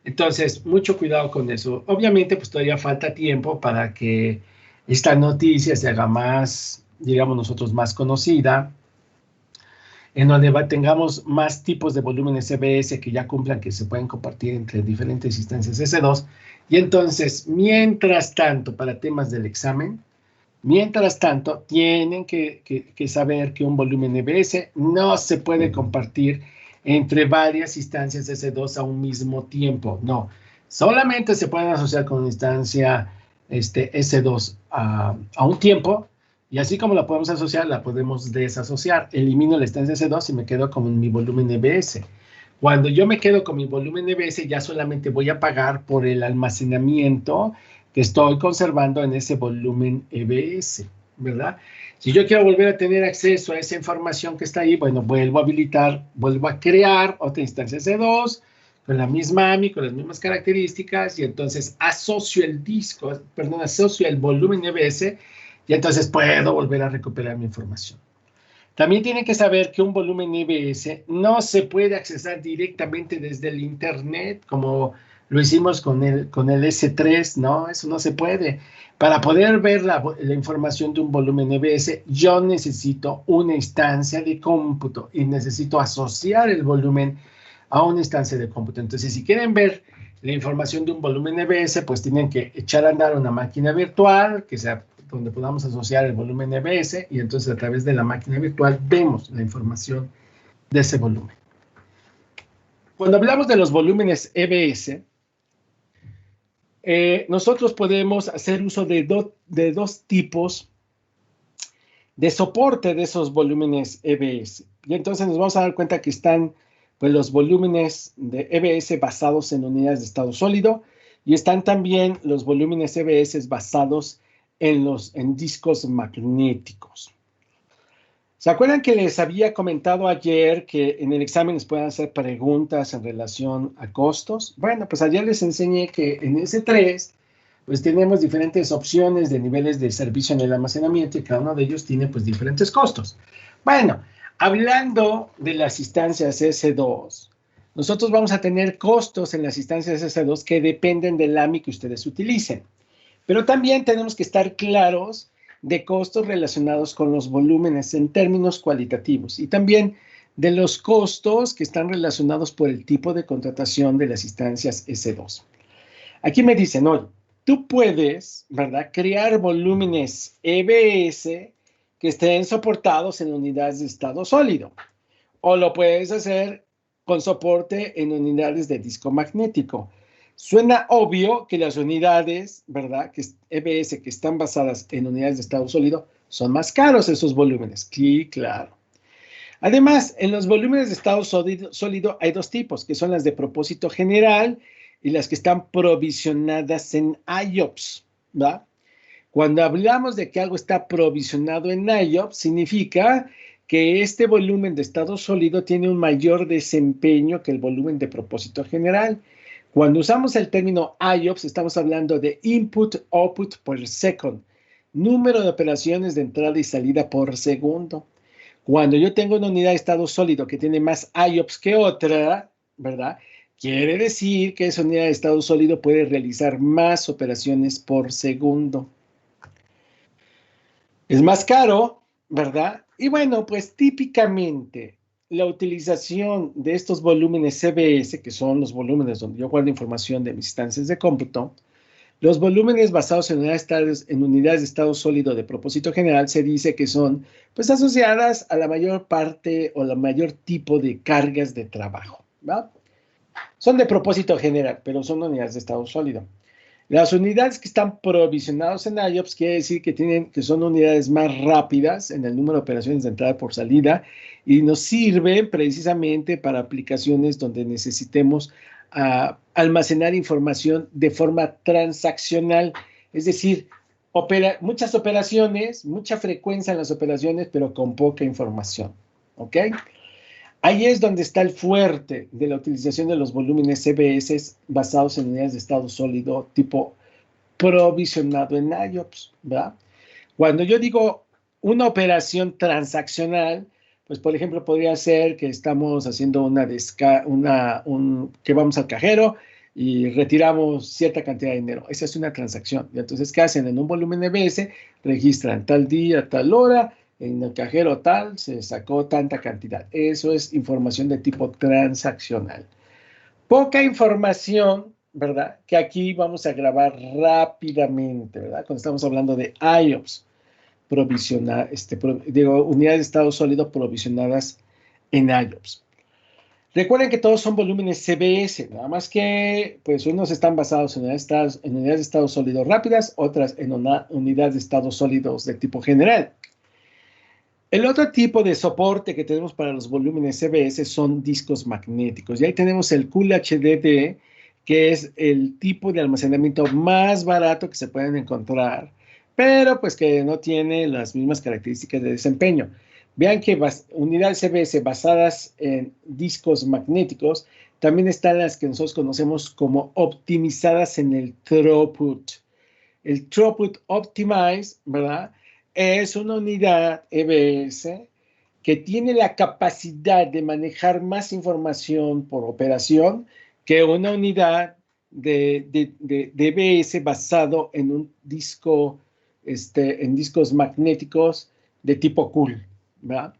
Entonces, mucho cuidado con eso. Obviamente, pues todavía falta tiempo para que esta noticia se haga más, digamos nosotros, más conocida, en donde tengamos más tipos de volúmenes EBS que ya cumplan, que se pueden compartir entre diferentes instancias S2. Y entonces, mientras tanto, para temas del examen, mientras tanto, tienen que saber que un volumen EBS no se puede compartir entre varias instancias S2 a un mismo tiempo. No, solamente se pueden asociar con una instancia S2 a un tiempo, y así como la podemos asociar, la podemos desasociar. Elimino la instancia S2 y me quedo con mi volumen EBS. Cuando yo me quedo con mi volumen EBS, ya solamente voy a pagar por el almacenamiento que estoy conservando en ese volumen EBS, ¿verdad? Si yo quiero volver a tener acceso a esa información que está ahí, bueno, vuelvo a habilitar, vuelvo a crear otra instancia S2 con la misma AMI, con las mismas características, y entonces asocio el disco, perdón, asocio el volumen EBS, y entonces puedo volver a recuperar mi información. También tienen que saber que un volumen EBS no se puede accesar directamente desde el Internet, como lo hicimos con el S3, ¿no? Eso no se puede. Para poder ver la información de un volumen EBS, yo necesito una instancia de cómputo y necesito asociar el volumen a una instancia de cómputo. Entonces, si quieren ver la información de un volumen EBS, pues tienen que echar a andar una máquina virtual, que sea donde podamos asociar el volumen EBS, y entonces a través de la máquina virtual vemos la información de ese volumen. Cuando hablamos de los volúmenes EBS, nosotros podemos hacer uso de dos tipos de soporte de esos volúmenes EBS. Y entonces nos vamos a dar cuenta que están pues, los volúmenes de EBS basados en unidades de estado sólido, y están también los volúmenes EBS basados en discos magnéticos. ¿Se acuerdan que les había comentado ayer que en el examen les pueden hacer preguntas en relación a costos? Bueno, pues ayer les enseñé que en S3 pues tenemos diferentes opciones de niveles de servicio en el almacenamiento, y cada uno de ellos tiene pues diferentes costos. Bueno, hablando de las instancias S2, nosotros vamos a tener costos en las instancias S2 que dependen del AMI que ustedes utilicen. Pero también tenemos que estar claros de costos relacionados con los volúmenes en términos cualitativos, y también de los costos que están relacionados por el tipo de contratación de las instancias S2. Aquí me dicen, oye, tú puedes, ¿verdad?, crear volúmenes EBS que estén soportados en unidades de estado sólido, o lo puedes hacer con soporte en unidades de disco magnético. Suena obvio que las unidades, ¿verdad?, que EBS que están basadas en unidades de estado sólido son más caros esos volúmenes. Sí, claro. Además, en los volúmenes de estado sólido hay dos tipos, que son las de propósito general y las que están provisionadas en IOPS, ¿verdad? Cuando hablamos de que algo está provisionado en IOPS, significa que este volumen de estado sólido tiene un mayor desempeño que el volumen de propósito general. Cuando usamos el término IOPS, estamos hablando de Input Output per Second, número de operaciones de entrada y salida por segundo. Cuando yo tengo una unidad de estado sólido que tiene más IOPS que otra, ¿verdad?, Quiere decir que esa unidad de estado sólido puede realizar más operaciones por segundo. Es más caro, ¿verdad? Y bueno, pues típicamente la utilización de estos volúmenes CBS, que son los volúmenes donde yo guardo información de mis instancias de cómputo, los volúmenes basados en unidades de estado sólido de propósito general se dice que son pues asociadas a la mayor parte o la mayor tipo de cargas de trabajo, ¿va? Son de propósito general, pero son unidades de estado sólido. Las unidades que están provisionadas en IOPS quiere decir que son unidades más rápidas en el número de operaciones de entrada por salida y nos sirven precisamente para aplicaciones donde necesitemos almacenar información de forma transaccional, es decir, muchas operaciones, mucha frecuencia en las operaciones, pero con poca información, ¿ok? Ahí es donde está el fuerte de la utilización de los volúmenes CBS basados en unidades de estado sólido tipo provisionado en IOPS, ¿verdad? Cuando yo digo una operación transaccional, pues por ejemplo podría ser que estamos haciendo que vamos al cajero y retiramos cierta cantidad de dinero. Esa es una transacción. Y entonces, ¿qué hacen? En un volumen EBS registran tal día, tal hora, en el cajero tal, se sacó tanta cantidad. Eso es información de tipo transaccional. Poca información, ¿verdad? Que aquí vamos a grabar rápidamente, ¿verdad? Cuando estamos hablando de IOPS, unidades de estado sólido provisionadas en IOPS. Recuerden que todos son volúmenes CBS, nada más que pues unos están basados en unidades de estado sólido rápidas, otras en unidades de estado sólidos de tipo general. El otro tipo de soporte que tenemos para los volúmenes CBS son discos magnéticos. Y ahí tenemos el Cool HDD, que es el tipo de almacenamiento más barato que se pueden encontrar, pero pues que no tiene las mismas características de desempeño. Vean que unidades CBS basadas en discos magnéticos también están las que nosotros conocemos como optimizadas en el throughput. El throughput optimize, ¿verdad? Es una unidad EBS que tiene la capacidad de manejar más información por operación que una unidad de EBS basado en un disco, en discos magnéticos de tipo cool, ¿verdad?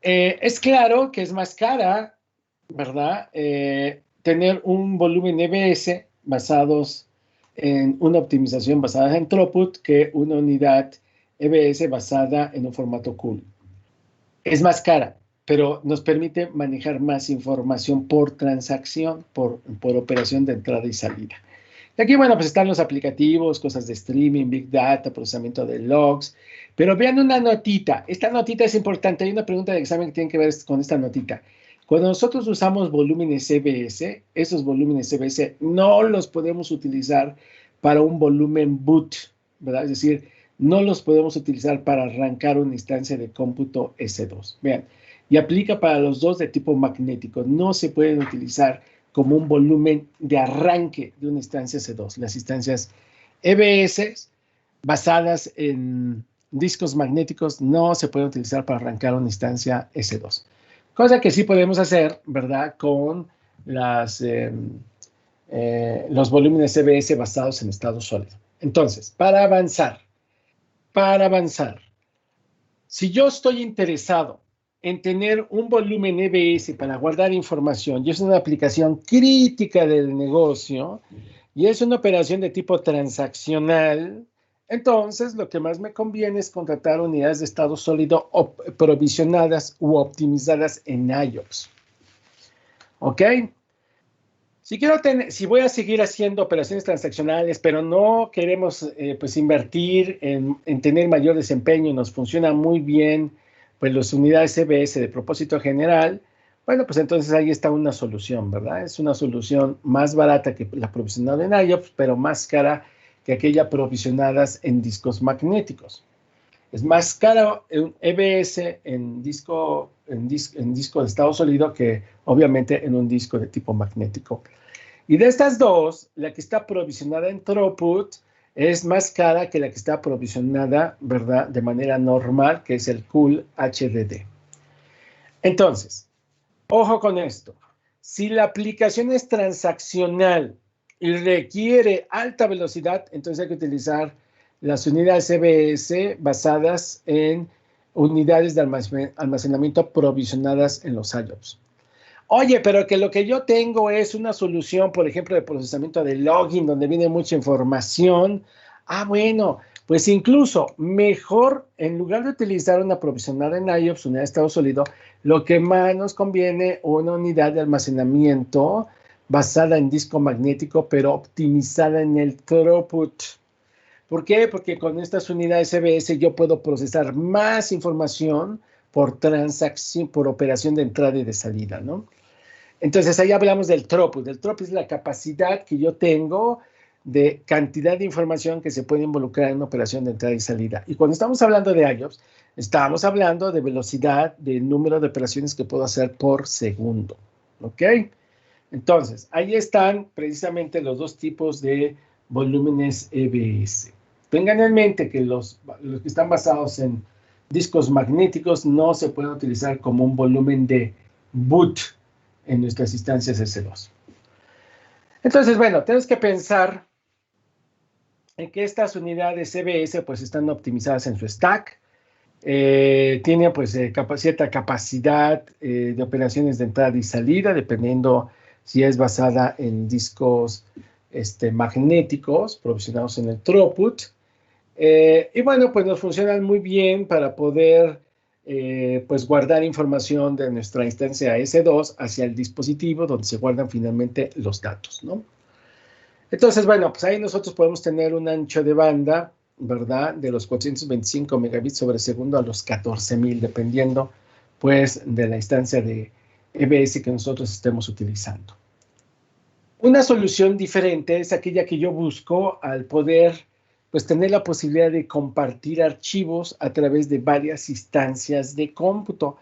Es claro que es más cara, ¿verdad? Tener un volumen EBS basados en una optimización basada en throughput que una unidad EBS basada en un formato cool. Es más cara, pero nos permite manejar más información por transacción, por operación de entrada y salida. Y aquí, bueno, pues están los aplicativos, cosas de streaming, big data, procesamiento de logs, pero vean una notita. Esta notita es importante. Hay una pregunta de examen que tiene que ver con esta notita. Cuando nosotros usamos volúmenes CBS, esos volúmenes CBS no los podemos utilizar para un volumen boot, ¿verdad? Es decir, no los podemos utilizar para arrancar una instancia de cómputo S2. Vean, y aplica para los dos de tipo magnético. No se pueden utilizar como un volumen de arranque de una instancia S2. Las instancias EBS basadas en discos magnéticos no se pueden utilizar para arrancar una instancia S2. Cosa que sí podemos hacer, ¿verdad? Con los volúmenes CBS basados en estado sólido. Entonces, para avanzar, si yo estoy interesado en tener un volumen EBS para guardar información y es una aplicación crítica del negocio y es una operación de tipo transaccional, entonces lo que más me conviene es contratar unidades de estado sólido provisionadas u optimizadas en IOPS. ¿Ok? Si voy a seguir haciendo operaciones transaccionales, pero no queremos pues invertir en tener mayor desempeño y nos funciona muy bien pues las unidades CBS de propósito general, bueno, pues entonces ahí está una solución, ¿verdad? Es una solución más barata que la provisionada en IOPS, pero más cara que aquella provisionadas en discos magnéticos. Es más caro un EBS en disco de estado sólido que obviamente en un disco de tipo magnético. Y de estas dos, la que está provisionada en throughput es más cara que la que está provisionada, ¿verdad?, de manera normal, que es el Cool HDD. Entonces, ojo con esto. Si la aplicación es transaccional y requiere alta velocidad, entonces hay que utilizar las unidades EBS basadas en unidades de almacenamiento provisionadas en los IOPS. Oye, pero que lo que yo tengo es una solución, por ejemplo, de procesamiento de login, donde viene mucha información. Bueno, pues incluso mejor, en lugar de utilizar una provisionada en IOPS, unidad de estado sólido, lo que más nos conviene, una unidad de almacenamiento basada en disco magnético, pero optimizada en el throughput. ¿Por qué? Porque con estas unidades EBS yo puedo procesar más información por transacción, por operación de entrada y de salida, ¿no? Entonces ahí hablamos del throughput. El throughput es la capacidad que yo tengo de cantidad de información que se puede involucrar en una operación de entrada y salida. Y cuando estamos hablando de IOPS, estamos hablando de velocidad, del número de operaciones que puedo hacer por segundo. ¿Ok? Entonces, ahí están precisamente los dos tipos de volúmenes EBS. Tengan en mente que los que están basados en discos magnéticos no se pueden utilizar como un volumen de boot en nuestras instancias S2. Entonces, bueno, tenemos que pensar en que estas unidades EBS pues están optimizadas en su stack, tiene pues cierta capacidad de operaciones de entrada y salida, dependiendo si es basada en discos magnéticos provisionados en el throughput. Y bueno, pues nos funcionan muy bien para poder pues guardar información de nuestra instancia S2 hacia el dispositivo donde se guardan finalmente los datos, ¿no? Entonces, bueno, pues ahí nosotros podemos tener un ancho de banda, ¿verdad? De los 425 megabits sobre segundo a los 14,000, dependiendo, pues, de la instancia de EBS que nosotros estemos utilizando. Una solución diferente es aquella que yo busco al poder, pues, tener la posibilidad de compartir archivos a través de varias instancias de cómputo.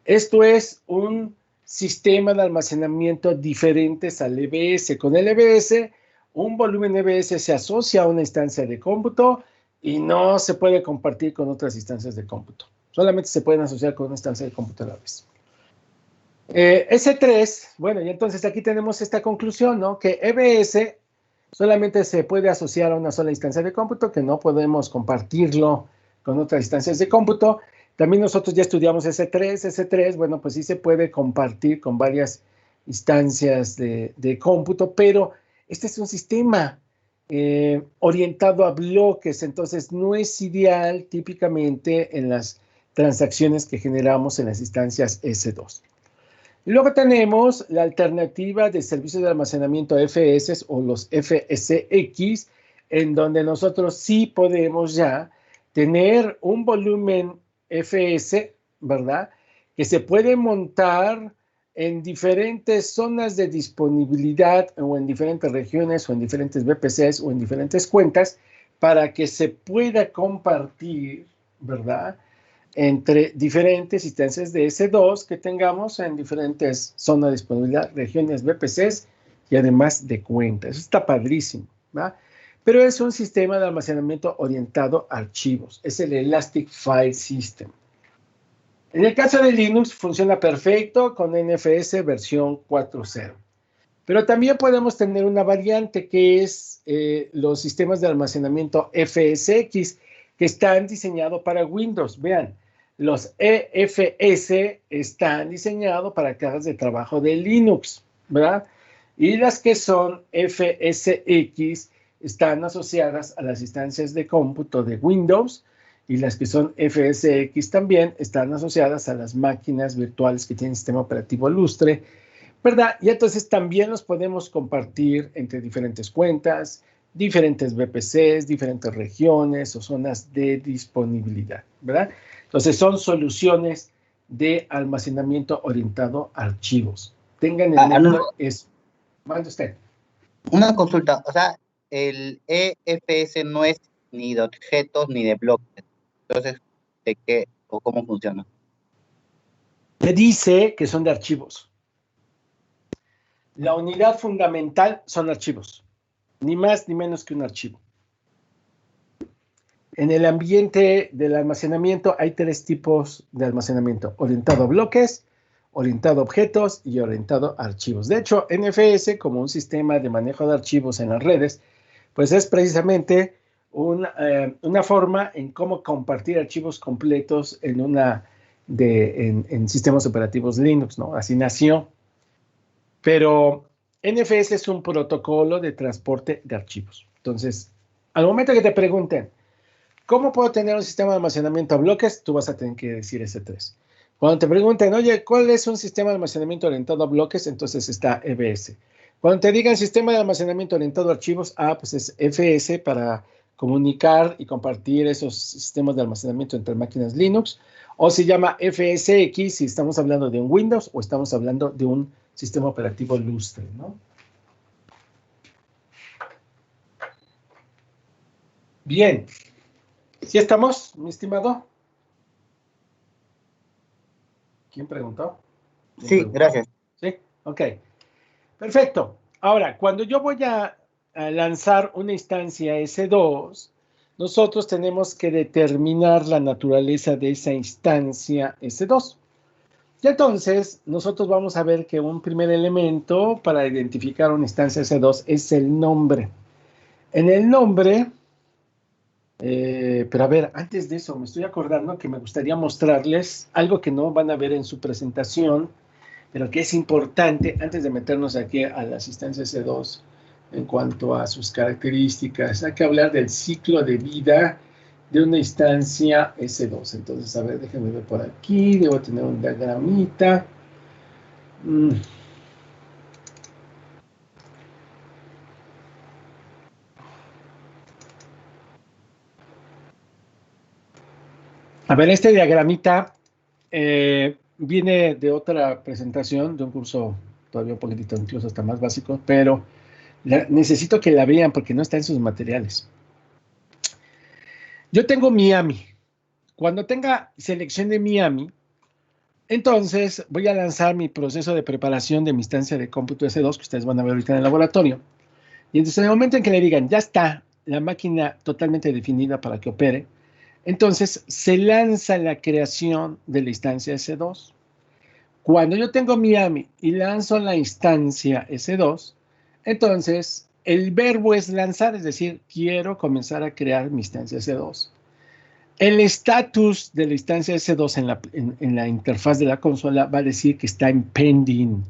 Esto es un sistema de almacenamiento diferentes al EBS. Con el EBS, un volumen EBS se asocia a una instancia de cómputo y no se puede compartir con otras instancias de cómputo. Solamente se pueden asociar con una instancia de cómputo a la vez. S3, bueno, y entonces aquí tenemos esta conclusión, ¿no? Que EBS solamente se puede asociar a una sola instancia de cómputo, que no podemos compartirlo con otras instancias de cómputo. También nosotros ya estudiamos S3, bueno, pues sí se puede compartir con varias instancias de cómputo, pero este es un sistema orientado a bloques, entonces no es ideal típicamente en las transacciones que generamos en las instancias S2. Y luego tenemos la alternativa de servicios de almacenamiento FS o los FSX, en donde nosotros sí podemos ya tener un volumen FS, ¿verdad? Que se puede montar en diferentes zonas de disponibilidad o en diferentes regiones o en diferentes VPCs o en diferentes cuentas para que se pueda compartir, ¿verdad? Entre diferentes instancias de S2 que tengamos en diferentes zonas de disponibilidad, regiones VPCs y además de cuentas. Eso está padrísimo, ¿verdad? Pero es un sistema de almacenamiento orientado a archivos. Es el Elastic File System. En el caso de Linux funciona perfecto con NFS versión 4.0. Pero también podemos tener una variante que es los sistemas de almacenamiento FSX que están diseñados para Windows. Vean, los EFS están diseñados para cajas de trabajo de Linux, ¿verdad? Y las que son FSX están asociadas a las instancias de cómputo de Windows y las que son FSX también están asociadas a las máquinas virtuales que tienen sistema operativo Lustre, ¿verdad? Y entonces también los podemos compartir entre diferentes cuentas, diferentes VPCs, diferentes regiones o zonas de disponibilidad, ¿verdad? Entonces son soluciones de almacenamiento orientado a archivos. Tengan en mente eso. Mande usted. Una consulta, o sea, el EFS no es ni de objetos ni de bloques. Entonces, ¿de qué o cómo funciona? Te dice que son de archivos. La unidad fundamental son archivos, ni más ni menos que un archivo. En el ambiente del almacenamiento hay tres tipos de almacenamiento: orientado a bloques, orientado a objetos y orientado a archivos. De hecho, NFS, como un sistema de manejo de archivos en las redes, pues es precisamente una forma en cómo compartir archivos completos en sistemas operativos Linux, ¿no? Así nació. Pero NFS es un protocolo de transporte de archivos. Entonces, al momento que te pregunten, ¿cómo puedo tener un sistema de almacenamiento a bloques? Tú vas a tener que decir S3. Cuando te pregunten, oye, ¿cuál es un sistema de almacenamiento orientado a bloques? Entonces está EBS. Cuando te digan sistema de almacenamiento orientado a archivos, pues es FS para comunicar y compartir esos sistemas de almacenamiento entre máquinas Linux. O se llama FSX si estamos hablando de un Windows o estamos hablando de un sistema operativo lustre, ¿no? Bien. ¿Sí estamos, mi estimado? ¿Quién preguntó? Sí, gracias. Sí, ok. Perfecto. Ahora, cuando yo voy a lanzar una instancia S2, nosotros tenemos que determinar la naturaleza de esa instancia S2. Y entonces, nosotros vamos a ver que un primer elemento para identificar una instancia S2 es el nombre. En el nombre, pero a ver, antes de eso, me estoy acordando que me gustaría mostrarles algo que no van a ver en su presentación, pero que es importante antes de meternos aquí a las instancias S2 en cuanto a sus características. Hay que hablar del ciclo de vida de una instancia S2. Entonces, a ver, déjenme ver por aquí. Debo tener un diagramita. A ver, este diagramita viene de otra presentación, de un curso todavía un poquitito, incluso hasta más básico, pero necesito que la vean porque no está en sus materiales. Yo tengo Miami. Cuando tenga selección de Miami, entonces voy a lanzar mi proceso de preparación de mi instancia de cómputo S2, que ustedes van a ver ahorita en el laboratorio. Y entonces en el momento en que le digan, ya está la máquina totalmente definida para que opere, entonces se lanza la creación de la instancia S2. Cuando yo tengo Miami y lanzo la instancia S2, entonces el verbo es lanzar, es decir, quiero comenzar a crear mi instancia S2. El estatus de la instancia S2 en la interfaz de la consola va a decir que está en pending.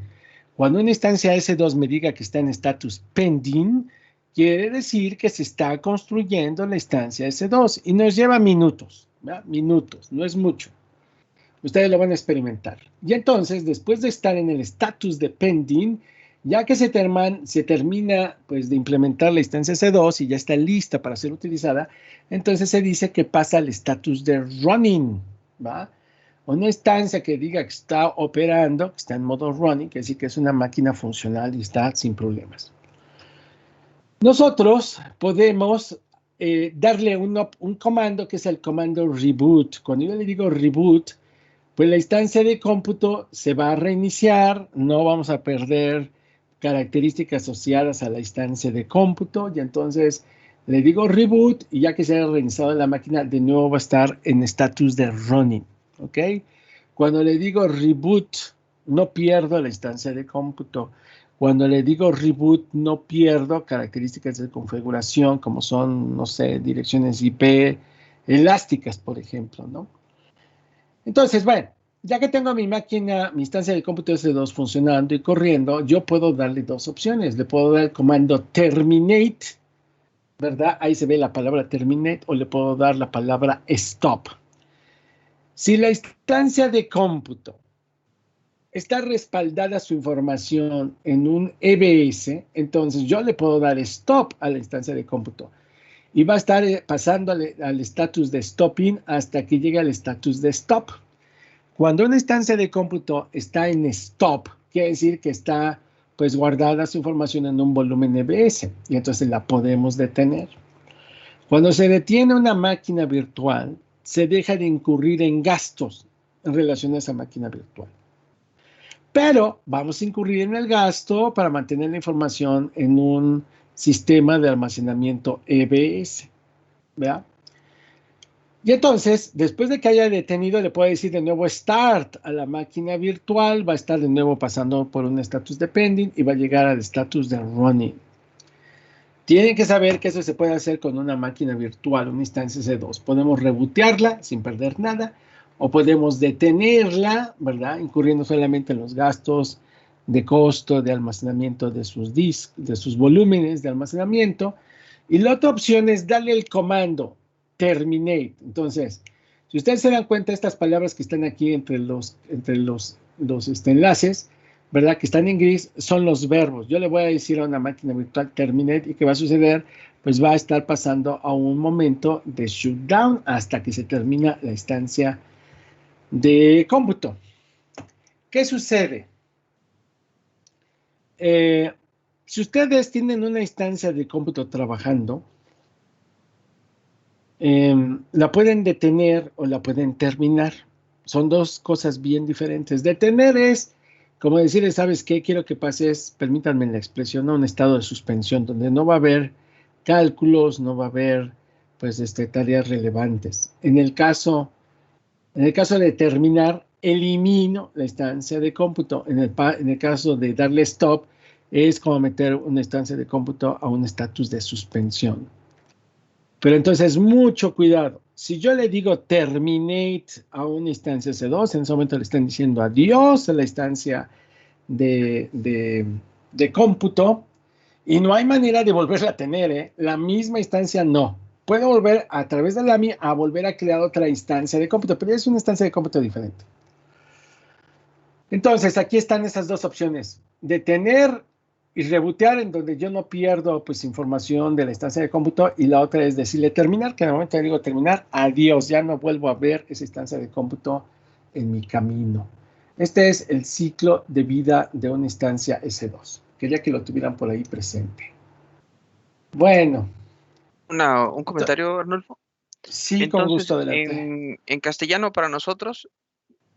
Cuando una instancia S2 me diga que está en estatus pending, quiere decir que se está construyendo la instancia S2 y nos lleva minutos, ¿verdad? Minutos, no es mucho. Ustedes lo van a experimentar. Y entonces, después de estar en el estatus de pending, ya que se termina pues, de implementar la instancia S2 y ya está lista para ser utilizada, entonces se dice que pasa al estatus de running, ¿va? Una instancia que diga que está operando, que está en modo running, que decir que es una máquina funcional y está sin problemas. Nosotros podemos darle un comando que es el comando reboot. Cuando yo le digo reboot, pues la instancia de cómputo se va a reiniciar, no vamos a perder características asociadas a la instancia de cómputo, y entonces le digo reboot, y ya que se haya reiniciado la máquina, de nuevo va a estar en estatus de running, ¿ok? Cuando le digo reboot, no pierdo la instancia de cómputo. Cuando le digo reboot, no pierdo características de configuración, como son, no sé, direcciones IP elásticas, por ejemplo, ¿no? Entonces, bueno, ya que tengo mi máquina, mi instancia de cómputo S2 funcionando y corriendo, yo puedo darle dos opciones. Le puedo dar el comando terminate, ¿verdad? Ahí se ve la palabra terminate, o le puedo dar la palabra stop. Si la instancia de cómputo está respaldada su información en un EBS, entonces yo le puedo dar stop a la instancia de cómputo. Y va a estar pasando al estatus de stopping hasta que llegue al estatus de stop. Cuando una instancia de cómputo está en stop, quiere decir que está pues guardada su información en un volumen EBS y entonces la podemos detener. Cuando se detiene una máquina virtual, se deja de incurrir en gastos en relación a esa máquina virtual. Pero vamos a incurrir en el gasto para mantener la información en un sistema de almacenamiento EBS, ¿verdad? Y entonces, después de que haya detenido, le puede decir de nuevo Start a la máquina virtual, va a estar de nuevo pasando por un status de pending y va a llegar al status de running. Tienen que saber que eso se puede hacer con una máquina virtual, una instancia C2. Podemos rebotearla sin perder nada, o podemos detenerla, ¿verdad? Incurriendo solamente en los gastos de costo de almacenamiento de sus volúmenes de almacenamiento. Y la otra opción es darle el comando terminate. Entonces, si ustedes se dan cuenta, estas palabras que están aquí entre los enlaces, ¿verdad? Que están en gris, son los verbos. Yo le voy a decir a una máquina virtual terminate y ¿qué va a suceder? Pues va a estar pasando a un momento de shutdown hasta que se termina la instancia de cómputo. ¿Qué sucede? Si ustedes tienen una instancia de cómputo trabajando, la pueden detener o la pueden terminar. Son dos cosas bien diferentes. Detener es como decirles, ¿sabes qué? Quiero que pases, permítanme la expresión, a un estado de suspensión, donde no va a haber cálculos, no va a haber, pues, tareas relevantes. En el caso de terminar, elimino la instancia de cómputo. En el caso de darle stop, es como meter una instancia de cómputo a un estatus de suspensión. Pero entonces, mucho cuidado. Si yo le digo terminate a una instancia C2, en ese momento le están diciendo adiós a la instancia de cómputo y no hay manera de volverla a tener, ¿eh? La misma instancia no. Puedo volver a través de la AMI a volver a crear otra instancia de cómputo, pero es una instancia de cómputo diferente. Entonces, aquí están esas dos opciones. Detener y rebootear, en donde yo no pierdo, pues, información de la instancia de cómputo, y la otra es decirle terminar, que en el momento que digo terminar, adiós, ya no vuelvo a ver esa instancia de cómputo en mi camino. Este es el ciclo de vida de una instancia S2. Quería que lo tuvieran por ahí presente. Bueno. Un comentario, Arnulfo. Sí, entonces, con gusto, adelante. En castellano, para nosotros,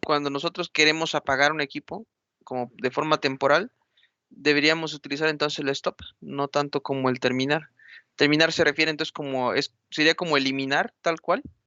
cuando nosotros queremos apagar un equipo, como de forma temporal, deberíamos utilizar entonces el stop, no tanto como el terminar. Terminar se refiere entonces sería como eliminar, tal cual.